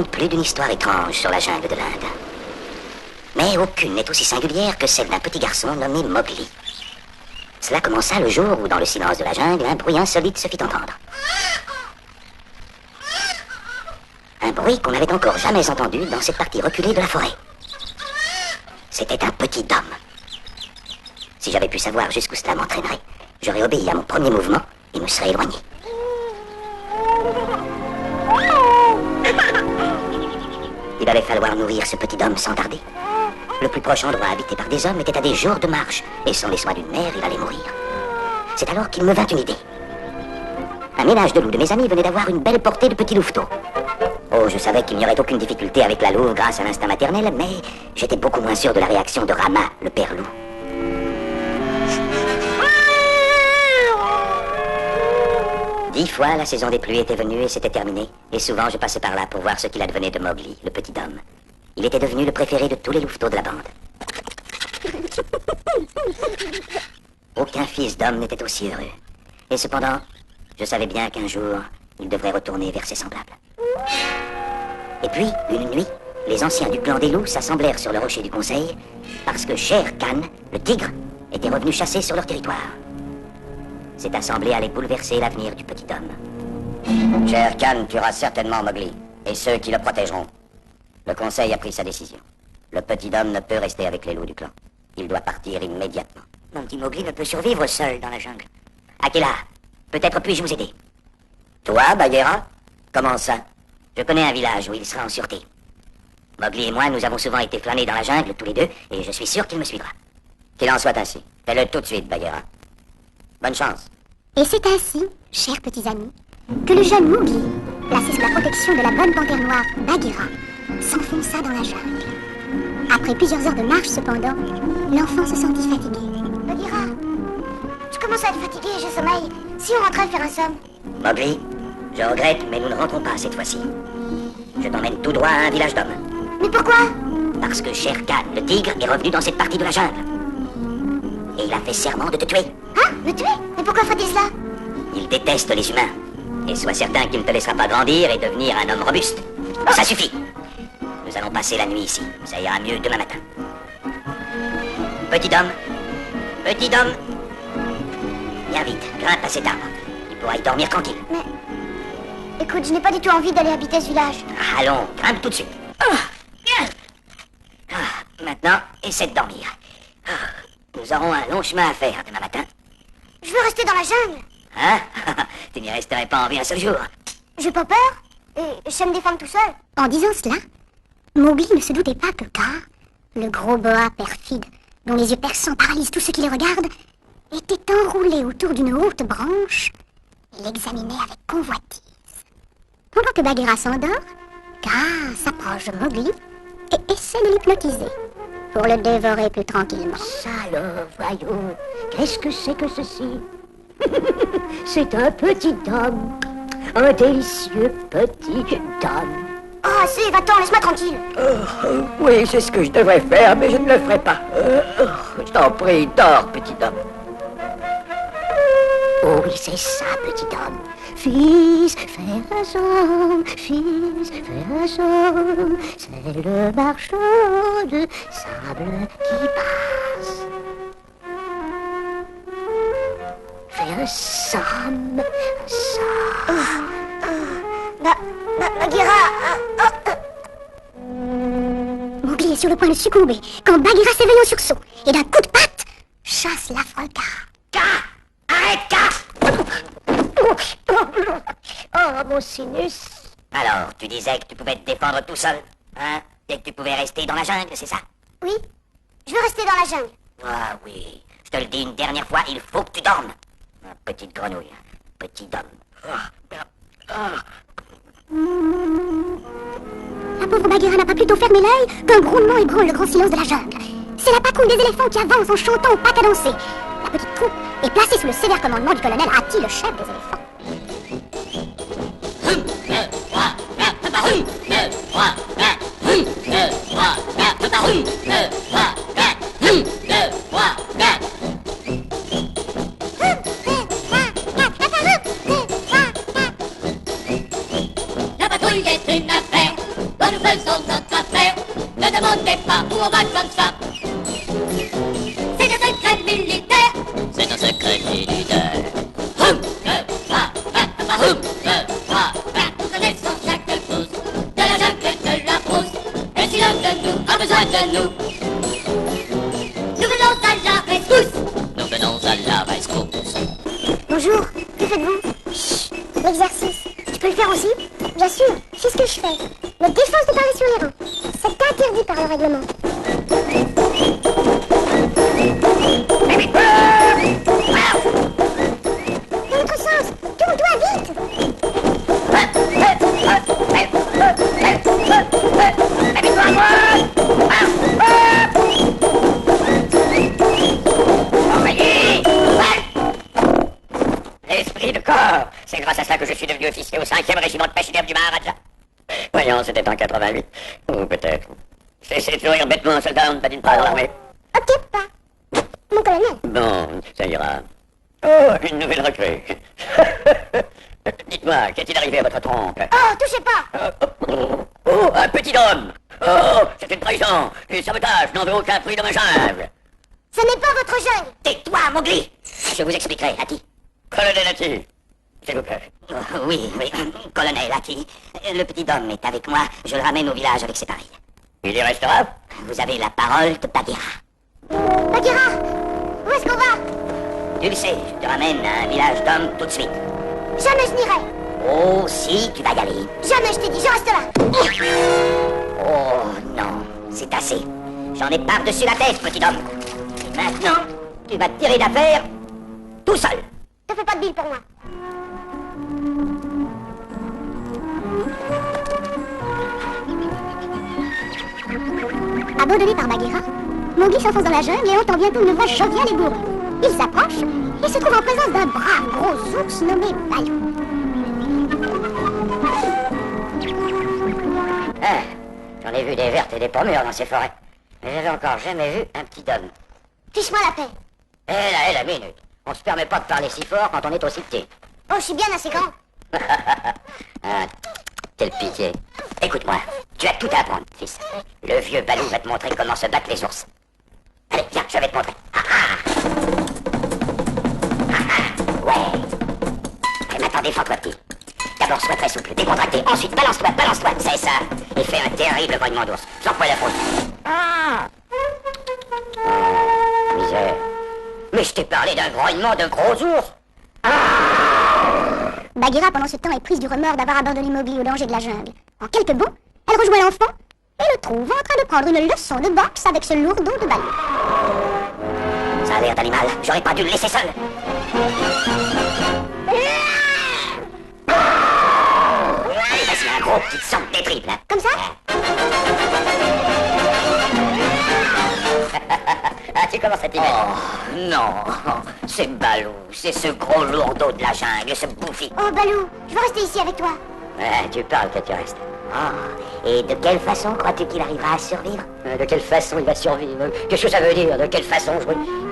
raconte plus d'une histoire étrange sur la jungle de l'Inde. Mais aucune n'est aussi singulière que celle d'un petit garçon nommé Mowgli. Cela commença le jour où, dans le silence de la jungle, un bruit insolite se fit entendre. Un bruit qu'on n'avait encore jamais entendu dans cette partie reculée de la forêt. C'était un petit homme. Si j'avais pu savoir jusqu'où cela m'entraînerait, j'aurais obéi à mon premier mouvement et me serais éloigné. Il allait falloir nourrir ce petit homme sans tarder. Le plus proche endroit habité par des hommes était à des jours de marche, et sans les soins d'une mère, il allait mourir. C'est alors qu'il me vint une idée. Un ménage de loups de mes amis venait d'avoir une belle portée de petits louveteaux. Oh, je savais qu'il n'y aurait aucune difficulté avec la louve grâce à l'instinct maternel, mais j'étais beaucoup moins sûr de la réaction de Rama, le père loup. Dix fois, la saison des pluies était venue et s'était terminée, et souvent je passais par là pour voir ce qu'il advenait de Mowgli, le petit homme. Il était devenu le préféré de tous les louveteaux de la bande. Aucun fils d'homme n'était aussi heureux. Et cependant, je savais bien qu'un jour, il devrait retourner vers ses semblables. Et puis, une nuit, les anciens du clan des loups s'assemblèrent sur le rocher du conseil parce que Sher Khan, le tigre, était revenu chasser sur leur territoire. Cette assemblée allait bouleverser l'avenir du petit homme. Sher Khan tuera certainement Mowgli et ceux qui le protégeront. Le conseil a pris sa décision. Le petit homme ne peut rester avec les loups du clan. Il doit partir immédiatement. Mon petit Mowgli ne peut survivre seul dans la jungle. Akela, peut-être puis-je vous aider. Toi, Bagheera? Comment ça? Je connais un village où il sera en sûreté. Mowgli et moi, nous avons souvent été flânés dans la jungle, tous les deux, et je suis sûr qu'il me suivra. Qu'il en soit ainsi. Fais-le tout de suite, Bagheera. Bonne chance. Et c'est ainsi, chers petits amis, que le jeune Mowgli, placé sous la protection de la bonne panthère noire Bagheera, s'enfonça dans la jungle. Après plusieurs heures de marche, cependant, l'enfant se sentit fatigué. Bagheera, je commence à être fatigué et je sommeille. Si on rentrait faire un somme? Mowgli, je regrette, mais nous ne rentrons pas cette fois-ci. Je t'emmène tout droit à un village d'hommes. Mais pourquoi? Parce que Sher Khan, le tigre, est revenu dans cette partie de la jungle. Et il a fait serment de te tuer. Hein? Me tuer? Mais pourquoi ferait-il cela? Il déteste les humains. Et sois certain qu'il ne te laissera pas grandir et devenir un homme robuste. Ça suffit. Nous allons passer la nuit ici. Ça ira mieux demain matin. Petit homme. Petit homme. Viens vite, grimpe à cet arbre. Tu pourras y dormir tranquille. Mais... Écoute, je n'ai pas du tout envie d'aller habiter ce village. Allons, grimpe tout de suite. Maintenant, essaie de dormir. Nous aurons un long chemin à faire demain matin. Je veux rester dans la jungle. Hein? Tu n'y resterais pas en vie un seul jour. J'ai pas peur. Et je sais me défendre tout seul. En disant cela, Mowgli ne se doutait pas que Kaa, le gros boa perfide, dont les yeux perçants paralysent tous ceux qui les regardent, était enroulé autour d'une haute branche et l'examinait avec convoitise. Pendant que Bagheera s'endort, Kaa s'approche de Mowgli et essaie de l'hypnotiser pour le dévorer plus tranquillement. Alors, voyons, qu'est-ce que c'est que ceci? C'est un petit homme, un délicieux petit homme. Oh, assez, va-t'en, laisse-moi tranquille. Oui, c'est ce que je devrais faire, mais je ne le ferai pas. Je t'en prie, dors, petit homme. Oh oui, c'est ça, petit homme. Fils, fais un somme, fils, fais un somme. C'est le marchand de sable qui passe. Fais un somme, un somme. Bagheera, Mowgli est sur le point de succomber quand Bagheera s'éveille en sursaut et d'un coup de patte chasse l'affreux Kaa. Arrête, Kaa! Oh, mon sinus. Alors, tu disais que tu pouvais te défendre tout seul, hein? Et que tu pouvais rester dans la jungle, c'est ça? Oui, je veux rester dans la jungle. Ah oui, je te le dis une dernière fois, il faut que tu dormes. Petite grenouille, petit homme. La pauvre Bagheera n'a pas plutôt fermé l'œil qu'un grondement ébranle le grand silence de la jungle. C'est la patrouille des éléphants qui avance en chantant au pas cadencé. La petite troupe est placée sous le sévère commandement du colonel Hati, le chef des éléphants. La patrouille est une affaire nous faisons notre affaire. Ne demandez pas où on va comme ça. C'est un secret militaire. C'est un secret militaire. Hum, nous connaissons chaque chose de la jungle et de la brousse. Et si l'un de nous a besoin de nous, nous venons à la rescousse. Nous venons à la rescousse. Bonjour, que faites-vous? Chut, l'exercice. Tu peux le faire aussi? Bien sûr, c'est ce que je fais. Mais défense de parler sur les rangs. C'est interdit par le règlement. Dans l'autre sens, tourne-toi vite. L'esprit de corps. C'est grâce à ça que je suis devenu officier au 5e régiment de pêcheurs du Maharaja. Voyons, c'était en 88. Ou peut-être. C'est toujours bêtement un soldat, on ne badine pas dans l'armée. Ok, pas. Mon colonel. Bon, ça ira. Oh, une nouvelle recrue. Dites-moi, qu'est-il arrivé à votre trompe? Oh, touchez pas. Oh, un petit homme. Oh, c'est une trahison. Un sabotage n'en veut aucun prix dans ma jungle. Ce n'est pas votre jungle. Tais-toi, Mowgli. Je vous expliquerai, Hati. Colonel Hati, s'il vous plaît. Oui, colonel Hati. Le petit homme est avec moi. Je le ramène au village avec ses pareils. Il y restera? Vous avez la parole de Bagheera. Bagheera, où est-ce qu'on va? Tu le sais, je te ramène à un village d'hommes tout de suite. Jamais je n'irai. Oh, si, tu vas y aller. Jamais, je t'ai dit, je reste là. Oh, non, c'est assez. J'en ai par-dessus la tête, petit homme. Et maintenant, tu vas tirer d'affaire tout seul. Ne fais pas de bile pour moi. Abandonné par Bagheera, Mowgli s'enfonce dans la jungle et entend bientôt une voix joviale et bourrue. Il s'approche et se trouve en présence d'un brave gros ours nommé Balou. Ah, j'en ai vu des vertes et des pommures dans ces forêts. Mais j'avais encore jamais vu un petit homme. Fiche-moi la paix. La minute. On se permet pas de parler si fort quand on est aussi petit. Oh, je suis bien assez grand. Ah, quelle pitié. Écoute-moi, tu as tout à apprendre, fils. Le vieux Balou va te montrer comment se battent les ours. Allez, viens, je vais te montrer. Ouais. Et maintenant, défends-toi, petit. D'abord, sois très souple, décontracté. Ensuite, balance-toi, c'est ça. Et fais un terrible grognement d'ours. Sans quoi la faute. Misère. Mais je t'ai parlé d'un grognement de gros ours. Bagheera, pendant ce temps, est prise du remords d'avoir abandonné Mowgli au danger de la jungle. En quelques bonds, elle rejoint l'enfant et le trouve en train de prendre une leçon de boxe avec ce lourdeau de Balou. Ça a l'air d'animal. J'aurais pas dû le laisser seul. Allez, vas-y, un gros petit sang des triples. Hein. Comme ça? Ah, tu commences à t'y mettre. Oh, non. C'est Balou. C'est ce gros lourdeau de la jungle, ce bouffi. Oh, Balou, je veux rester ici avec toi. Ouais, tu parles que tu restes. Oh, et de quelle façon crois-tu qu'il arrivera à survivre? De quelle façon il va survivre? Qu'est-ce que ça veut dire? De quelle façon?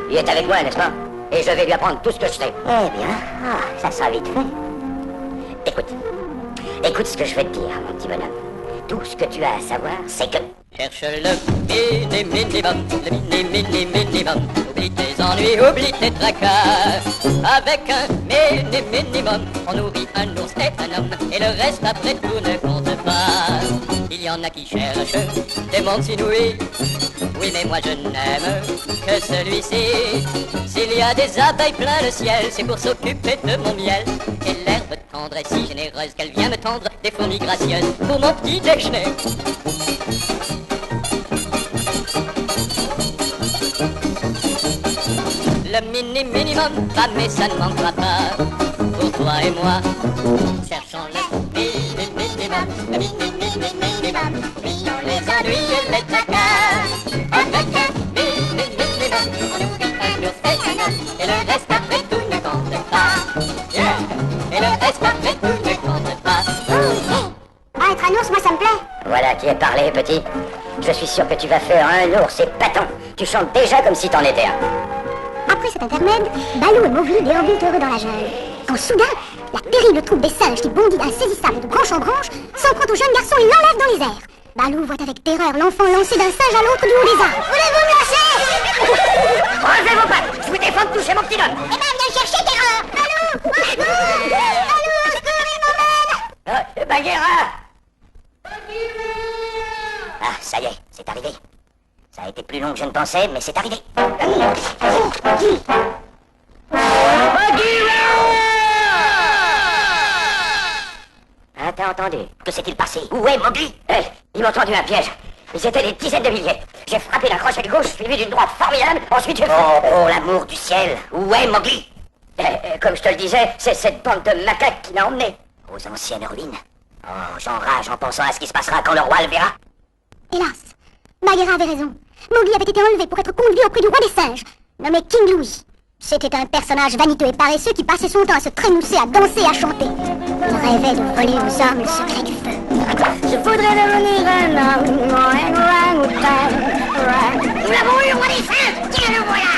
Il est avec moi, n'est-ce pas? Et je vais lui apprendre tout ce que je sais. Eh bien, ça sera vite fait. Écoute ce que je vais te dire, mon petit bonhomme. Tout ce que tu as à savoir, c'est que... Cherche le minimum, le minimum. Oublie tes ennuis, oublie tes tracas. Avec un minimum, on nourrit un ours et un homme. Et le reste après tout ne compte pas. Il y en a qui cherchent des mondes inouïs. Oui, mais moi je n'aime que celui-ci. S'il y a des abeilles plein le ciel, c'est pour s'occuper de mon miel. Et l'herbe tendre est si généreuse qu'elle vient me tendre des fourmis gracieuses pour mon petit déjeuner. Le minimum va, mais ça ne manquera pas. Pour toi et moi, cherchons le minimum, le minimum. Oublions les ennuis et les tracas. Avec un minimum, on nourrit un ours et un homme. Et le reste après tout ne compte pas. Yeah. Et le reste après tout ne compte pas. Ah, être un ours, moi ça me plaît. Voilà qui est parlé, petit. Je suis sûr que tu vas faire un ours épatant. Tu chantes déjà comme si t'en étais un. Après cet intermède, Balou et Mowgli déambulent heureux dans la jungle. Quand soudain, la terrible troupe des singes qui bondit insaisissable de branche en branche s'en prend au jeune garçon et l'enlève dans les airs. Balou voit avec terreur l'enfant lancé d'un singe à l'autre du haut des arbres. Voulez-vous me lâcher? Relevez vos pattes. Je vous défends de toucher mon petit homme. Eh ben, viens le chercher, terreur. Balou! Balou, au secours, il m'emmène! Bagheera! Ah, ça y est, c'est arrivé. Ça a été plus long que je ne pensais, mais c'est arrivé. Ah, t'as entendu? Que s'est-il passé? Où est Mowgli? Ils m'ont tendu un piège. Ils étaient des dizaines de milliers. J'ai frappé d'un crochet de gauche, suivi d'une droite formidable. Ensuite, j'ai... Oh, l'amour du ciel! Où est Mowgli? Comme je te le disais, c'est cette bande de macaques qui l'a emmené. Aux anciennes ruines. Oh, j'enrage en pensant à ce qui se passera quand le roi le verra. Hélas, Bagheera avait raison. Mowgli avait été enlevé pour être conduit auprès du roi des singes, nommé King Louie. C'était un personnage vaniteux et paresseux qui passait son temps à se trémousser, à danser, à chanter. Il rêvait de voler aux hommes le secret du feu. Je voudrais devenir un orang-outan. Nous l'avons eu, roi des singes! Tiens, le voilà!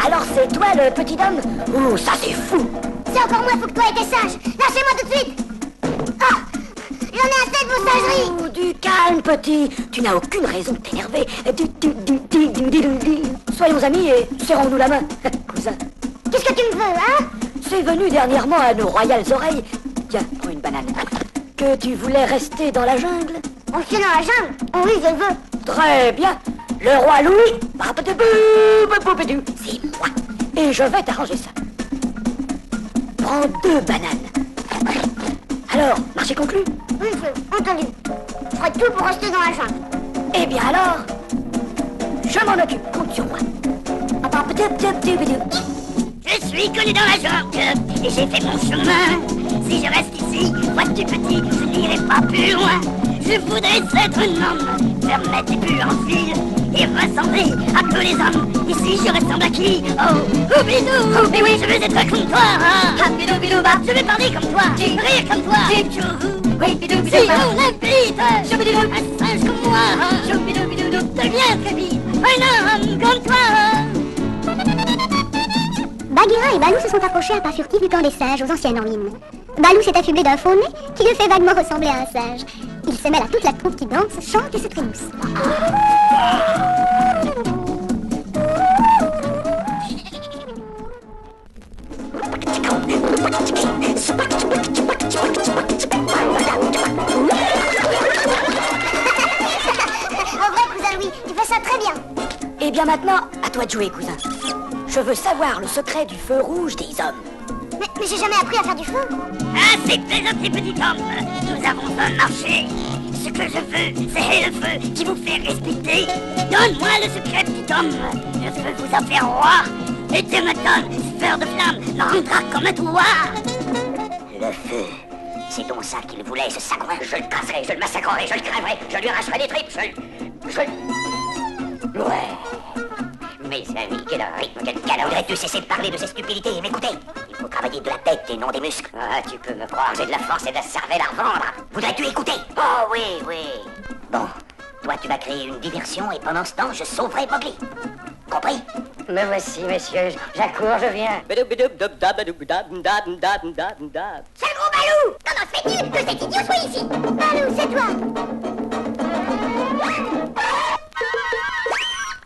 Alors c'est toi le petit homme? Ouh, ça c'est fou! C'est encore moins fou que toi et tes singes! Lâchez-moi tout de suite! Ah! J'en ai assez de vos singeries! Oh, du calme, petit. Tu n'as aucune raison de t'énerver. Soyons amis et serrons-nous la main. Cousin, Qu'est-ce que tu me veux, hein? c'est venu dernièrement à nos royales oreilles. Tiens, prends une banane. Que tu voulais rester dans la jungle? On se tient dans la jungle? Oui, je le veux. Très bien. Le roi Louis, c'est moi. Et je vais t'arranger ça. Prends 2 bananes. Alors, marché conclu? Oui, je entendu. Je ferai tout pour rester dans la jungle. Eh bien alors, je m'en occupe, compte sur moi. Je suis connu dans la jungle et j'ai fait mon chemin. Si je reste ici, vois-tu petit, je n'irai pas plus loin. Je voudrais être un homme, faire mettre des purs en fil et ressembler à tous les hommes. Ici je ressemble à qui? Oh, Oubidou, mais oui, je veux être comme toi. Ah, bidou, bidou, bah, je veux parler comme toi, rire comme toi. Oui, bidou, bidou, si on invite un singe comme moi, bidou, bidou, deviens très vite un homme comme toi. Bagheera et Balou se sont approchés à pas furtifs du camp des singes aux anciennes ruines. Balou s'est affublé d'un faux nez qui le fait vaguement ressembler à un singe. Il se mêle à toute la troupe qui danse, chante et se trémousse. En vrai, cousin Louis, tu fais ça très bien. Eh bien maintenant, à toi de jouer, cousin. Je veux savoir le secret du feu rouge des hommes. Mais j'ai jamais appris à faire du feu. Assez plaisanté, petit homme. Nous avons un marché. Ce que je veux, c'est le feu qui vous fait respecter. Donne-moi le secret, petit homme. Le feu vous a fait roi. Et Dieu me donne ce feu de flamme me rendra comme un toi. Le feu, c'est donc ça qu'il voulait, ce sagouin. Je le casserai, je le massacrerai, je le crèverai, je lui arracherai les tripes, Ouais. Mes amis, quel rythme, quel calme. Voudrais-tu cesser de parler de ces stupidités et m'écouter? Il faut travailler de la tête et non des muscles. Ah, tu peux me croire, j'ai de la force et de la cervelle à revendre. Voudrais-tu écouter? Oh oui, oui. Bon, toi tu vas créer une diversion et pendant ce temps, je sauverai Mowgli. Compris? Me voici, messieurs. J'accours, je viens. Sale gros Balou! Comment se fait-il que cet idiot soit ici? Balou, c'est toi!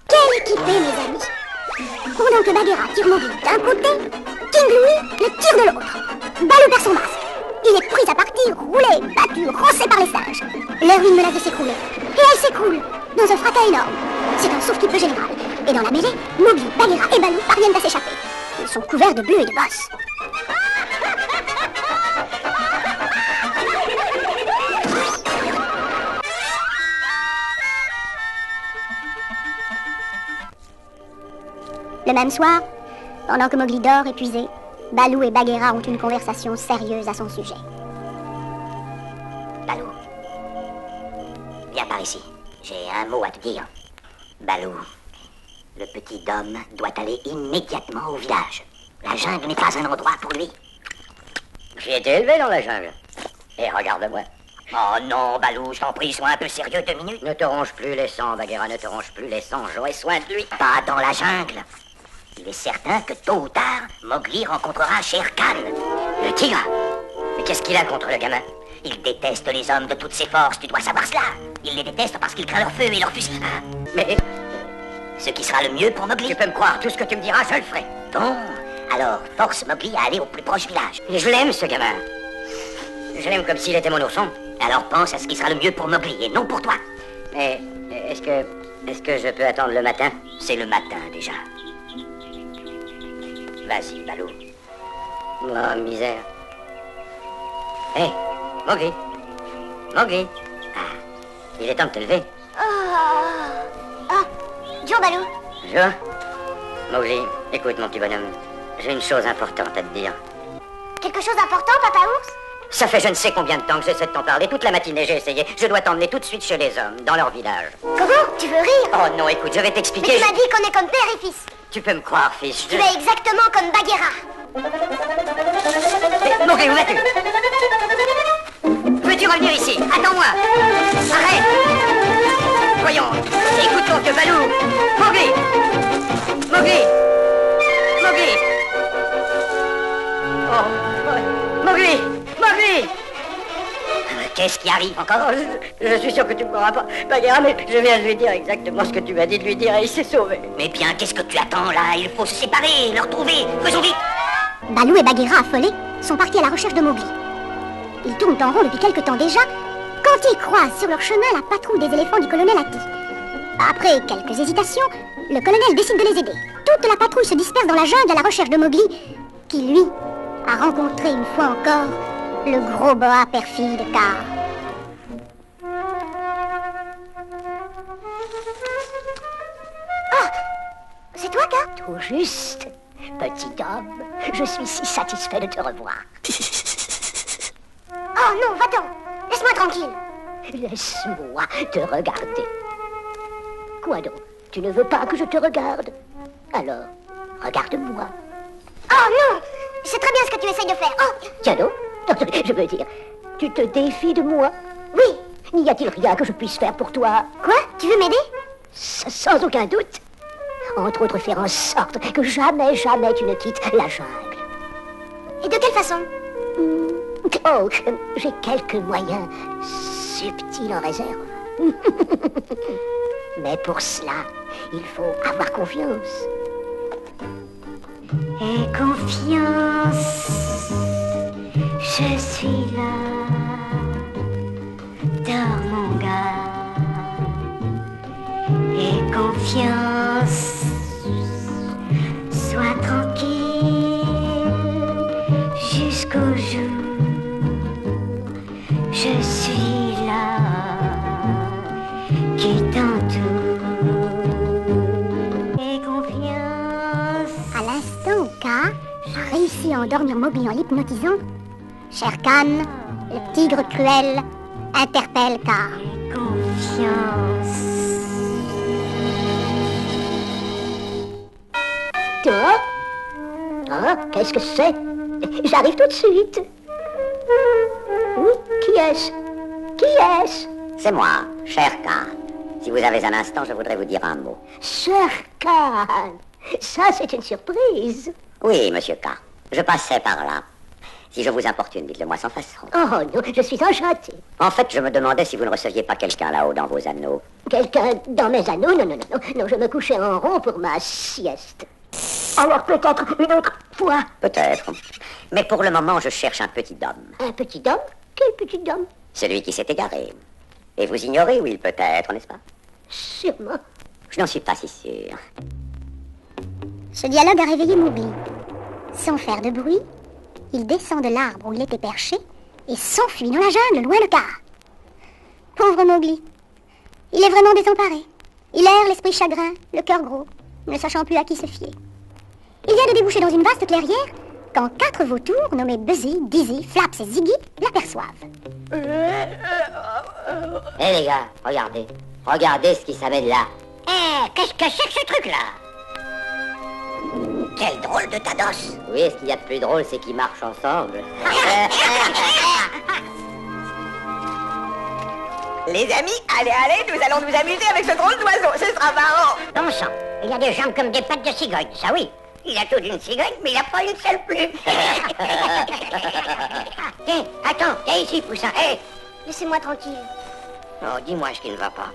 Quelle équipée, mes amis! Pendant que Bagheera tire Mowgli d'un côté, King Louie le tire de l'autre. Balou perd son masque. Il est pris à partir, roulé, battu, roncé par les singes. Leur ruine menace de s'écrouler. Et elle s'écroule dans un fracas énorme. C'est un sauve-qui-peut général. Et dans la mêlée, Mowgli, Bagheera et Balou parviennent à s'échapper. Ils sont couverts de buée et de bosses. Le même soir, pendant que Mowgli dort épuisé, Balou et Bagheera ont une conversation sérieuse à son sujet. Balou, viens par ici. J'ai un mot à te dire. Balou, le petit homme doit aller immédiatement au village. La jungle n'est pas un endroit pour lui. J'ai été élevé dans la jungle. Et regarde-moi. Oh non, Balou, je t'en prie, sois un peu sérieux 2 minutes. Ne te ronge plus les sangs, Bagheera, ne te ronge plus les sangs. J'aurai soin de lui. Pas dans la jungle. Il est certain que tôt ou tard, Mowgli rencontrera Shere Khan. Le tigre. Mais qu'est-ce qu'il a contre le gamin? Il déteste les hommes de toutes ses forces, tu dois savoir cela. Il les déteste parce qu'ils craignent leur feu et leur fusil. Ah. Mais Ce qui sera le mieux pour Mowgli. tu peux me croire, tout ce que tu me diras, je le ferai. Bon, alors force Mowgli à aller au plus proche village. Je l'aime, ce gamin. Je l'aime comme s'il était mon ourson. Alors pense à ce qui sera le mieux pour Mowgli et non pour toi. Mais est-ce que je peux attendre le matin? C'est le matin déjà. Vas-y, Balou. Oh, misère. Hé, Mowgli. Mowgli. Ah, il est temps de te lever. Joe Balou. Je? Mowgli, écoute, mon petit bonhomme. J'ai une chose importante à te dire. Quelque chose d'important, Papa Ours? Ça fait je ne sais combien de temps que j'essaie de t'en parler. Toute la matinée, j'ai essayé. Je dois t'emmener tout de suite chez les hommes, dans leur village. Comment? Tu veux rire? Oh non, écoute, je vais Mais t'expliquer. tu m'as dit qu'on est comme père et fils. Tu peux me croire, fils. Tu es exactement comme Bagheera. Mowgli, où vas-tu? Veux-tu revenir ici? Attends-moi. Arrête. Voyons, écoute donc, Balou. Mowgli. Mowgli. Mowgli. Oh, Mowgli. Mowgli. Qu'est-ce qui arrive encore? Je suis sûr que tu ne pourras pas, Bagheera, mais je viens de lui dire exactement ce que tu m'as dit de lui dire et il s'est sauvé. Mais bien, qu'est-ce que tu attends là? Il faut se séparer, le retrouver. Faisons vite. Balou et Bagheera, affolés, sont partis à la recherche de Mowgli. Ils tournent en rond depuis quelque temps déjà, quand ils croisent sur leur chemin la patrouille des éléphants du colonel Hatti. Après quelques hésitations, le colonel décide de les aider. Toute la patrouille se disperse dans la jungle à la recherche de Mowgli, qui, lui, a rencontré une fois encore le gros boa perfide Kaa. Oh! C'est toi, Kaa? Tout juste, petit homme. Je suis si satisfait de te revoir. Oh non, va-t'en! Laisse-moi tranquille! Laisse-moi te regarder. Quoi donc? Tu ne veux pas que je te regarde? Alors, regarde-moi. Oh non! C'est très bien ce que tu essayes de faire. Oh! Tiens donc, je veux dire, tu te défies de moi? Oui! N'y a-t-il rien que je puisse faire pour toi? Quoi? Tu veux m'aider? Sans aucun doute. Entre autres, faire en sorte que jamais, jamais tu ne quittes la jungle. Et de quelle façon? Oh, j'ai quelques moyens subtils en réserve. Mais pour cela, il faut avoir confiance. Aie confiance, je suis là. Dors mon gars. Aie confiance, sois tranquille jusqu'au jour. Je suis là qui t'entoure. Aie confiance. À l'instant où Kaa a réussi à endormir Mowgli en l'hypnotisant, Shere Khan, le tigre cruel, interpelle Kaa. Confiance. Toi? Ah, qu'est-ce que c'est? J'arrive tout de suite. Oui, qui est-ce? Qui est-ce? C'est moi, Shere Khan. Si vous avez un instant, je voudrais vous dire un mot. Shere Khan. Ça, c'est une surprise. Oui, monsieur K. Je passais par là. Si je vous importune, dites-le-moi sans façon. Oh non, je suis enchantée. En fait, je me demandais si vous ne receviez pas quelqu'un là-haut dans vos anneaux. Quelqu'un dans mes anneaux? Non, non, non, non, non, je me couchais en rond pour ma sieste. Alors peut-être une autre fois. Peut-être. Mais pour le moment, je cherche un petit homme. Un petit homme? Quel petit homme? Celui qui s'est égaré. Et vous ignorez où il peut être, n'est-ce pas? Sûrement. Je n'en suis pas si sûr. Ce dialogue a réveillé Mowgli. Sans faire de bruit, il descend de l'arbre où il était perché et s'enfuit dans la jungle, loin de Kaa. Pauvre Mowgli. Il est vraiment désemparé. Il erre l'esprit chagrin, le cœur gros, ne sachant plus à qui se fier. Il vient de déboucher dans une vaste clairière quand 4 vautours nommés Buzzy, Dizzy, Flaps et Ziggy l'aperçoivent. Hé les gars, regardez. Regardez ce qui s'amène là. Eh, qu'est-ce que c'est que ce truc-là? Quel drôle de tados. Oui, ce qu'il y a de plus drôle, c'est qu'ils marchent ensemble. Les amis, allez, nous allons nous amuser avec ce drôle d'oiseau, ce sera marrant. Bon sang, il a des jambes comme des pattes de cigogne, ça oui. Il a tout d'une cigogne, mais il a pas une seule plume. Hé, attends, viens ici, Poussin. Hé. Laissez-moi tranquille. Oh, dis-moi ce qui ne va pas.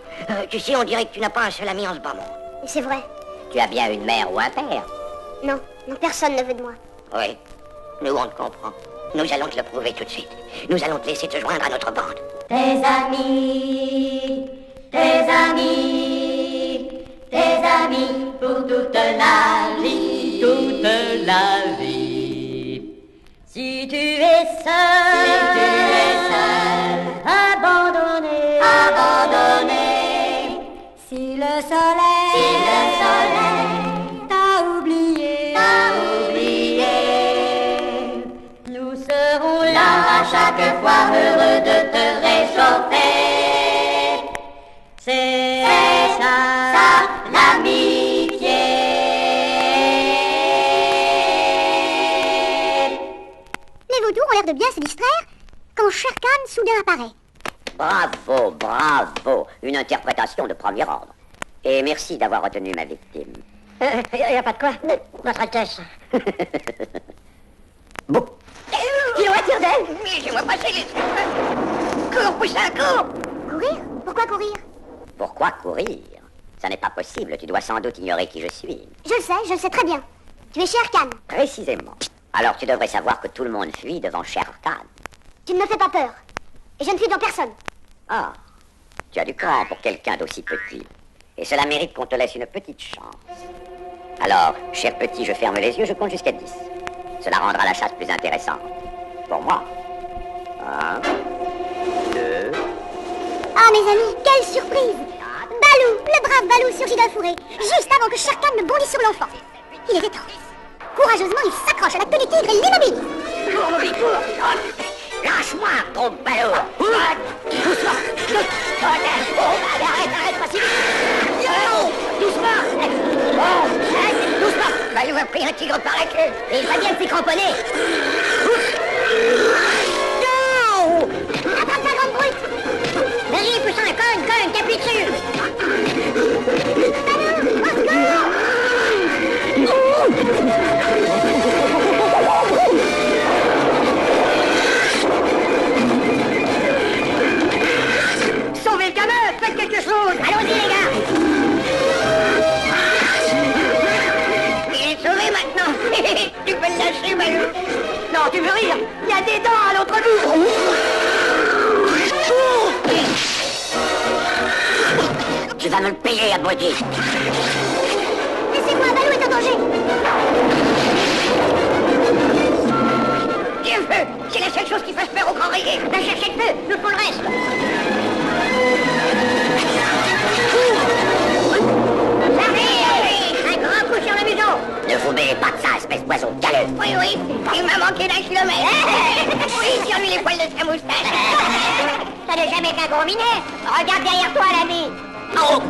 Tu sais, on dirait que tu n'as pas un seul ami en ce bas monde. Et c'est vrai. Tu as bien une mère ou un père? Non, non, personne ne veut de moi. Oui, nous on te comprend. Nous allons te le prouver tout de suite. Nous allons te laisser te joindre à notre bande. Tes amis pour toute la vie. Toute la vie. Si tu es seul, abandonné, si le soleil, t'a oublié, nous serons là à chaque fois heureux de te réchauffer. C'est ça l'amitié. Les vautours ont l'air de bien se distraire quand Shere Khan soudain apparaît. Bravo, bravo. Une interprétation de premier ordre. Et merci d'avoir retenu ma victime. Y a pas de quoi, Votre Altesse. Bon. Il en attire d'elle. Laissez-moi passer les... Cours, Poussin, cours. Courir? Pourquoi courir? Pourquoi courir? Ça n'est pas possible, tu dois sans doute ignorer qui je suis. Je le sais très bien. Tu es Shere Khan. Précisément. Alors tu devrais savoir que tout le monde fuit devant Shere Khan. Tu ne me fais pas peur. Et je ne fuis devant personne. Ah, tu as du cran pour quelqu'un d'aussi petit. Et cela mérite qu'on te laisse une petite chance. Alors, cher petit, je ferme les yeux, je compte jusqu'à 10. Cela rendra la chasse plus intéressante. Pour moi. 1, 2... Ah, mes amis, quelle surprise! Balou, le brave Balou surgit d'un fourré, juste avant que Shere Khan ne bondisse sur l'enfant. Il était temps. Courageusement, il s'accroche à la queue du tigre et l'immobilise. Cours, Mauvais, cours! Lâche-moi, gros ballot! Doucement! Arrête, pas si vite! Doucement! Doucement! Balou a pris un tigre par la queue et il va bien s'y cramponner! Non! Attrape ta grande brute! Vas-y, Poussin, cogne, t'appuies dessus. Sauvez le gamin! Faites quelque chose! Allons-y, les gars! Il est sauvé maintenant! Tu peux le lâcher, Balou! Non, tu veux rire? Il y a des dents à l'autre bout! Tu vas me le payer, abruti! Laissez-moi, Balou est en danger! Dieu feu! C'est la seule chose qui fasse peur au grand rayé! Va chercher le feu! Nous faut le reste! Un grand coup sur le museau. Ne vous mêlez pas de ça, espèce d'oiseau galeux! Oui, il m'a manqué d'un kilomètre! Oui, sur lui les poils de sa moustache! Ça n'est jamais qu'un gros minet. Regarde derrière toi, l'ami. Oh!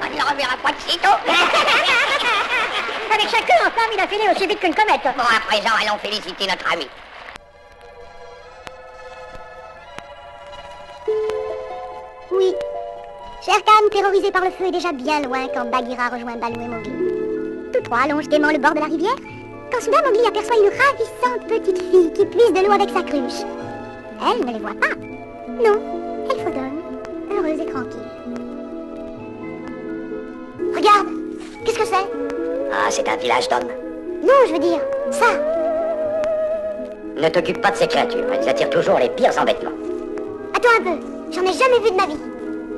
On ne le reverra pas de sitôt! Avec sa queue en forme, il a filé aussi vite qu'une comète. Bon, à présent, allons féliciter notre ami. Oui. Shere Khan, terrorisé par le feu, est déjà bien loin quand Bagheera rejoint Balou et Mowgli. Tous trois longent gaiement le bord de la rivière, quand soudain Mowgli aperçoit une ravissante petite fille qui puise de l'eau avec sa cruche. Elle ne les voit pas. Non, elle fredonne, heureuse et tranquille. Regarde, qu'est-ce que c'est? Ah, c'est un village d'hommes. Non, je veux dire, ça. Ne t'occupe pas de ces créatures, elles attirent toujours les pires embêtements. Attends un peu, j'en ai jamais vu de ma vie.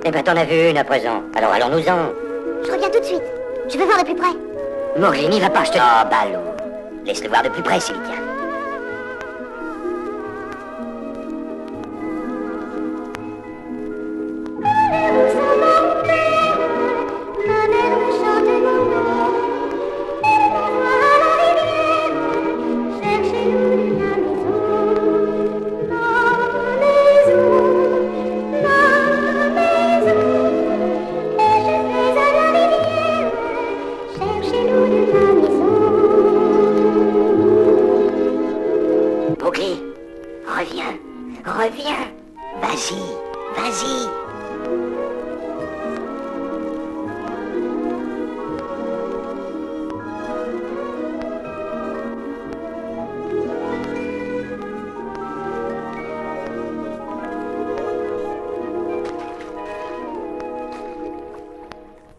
Eh ben, t'en as vu une à présent, alors allons-nous-en. Je reviens tout de suite. Je veux voir de plus près. Mowgli, n'y va pas, je te... Oh, Balou. Laisse-le voir de plus près, s'il tient.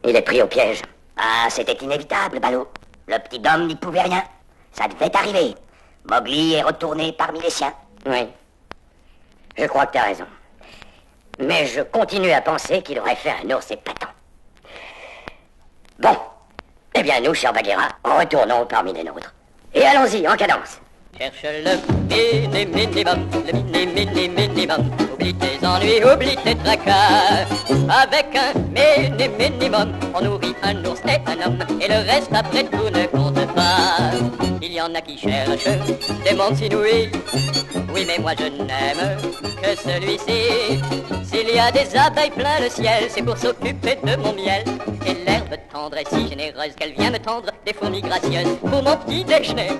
Il est pris au piège. Ah, c'était inévitable, ballot. Le petit Dom n'y pouvait rien. Ça devait arriver. Mowgli est retourné parmi les siens. Oui. Je crois que t'as raison. Mais je continue à penser qu'il aurait fait un ours épatant. Bon. Eh bien, nous, chers Bagheera, retournons parmi les nôtres. Et allons-y, en cadence. Cherche le minimum, le minimum. Oublie tes ennuis, oublie tes tracas. Avec un minimum, on nourrit un ours et un homme. Et le reste après tout ne compte pas. Il y en a qui cherchent des mondes inouïs. Oui, mais moi je n'aime que celui-ci. S'il y a des abeilles plein le ciel, c'est pour s'occuper de mon miel. Et l'herbe tendre est si généreuse qu'elle vient me tendre des fourmis gracieuses pour mon petit déjeuner.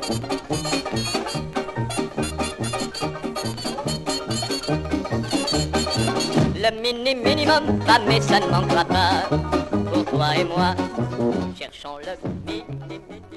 Le minimum va, mais ça ne manquera pas. Pour toi et moi, cherchons le minimum.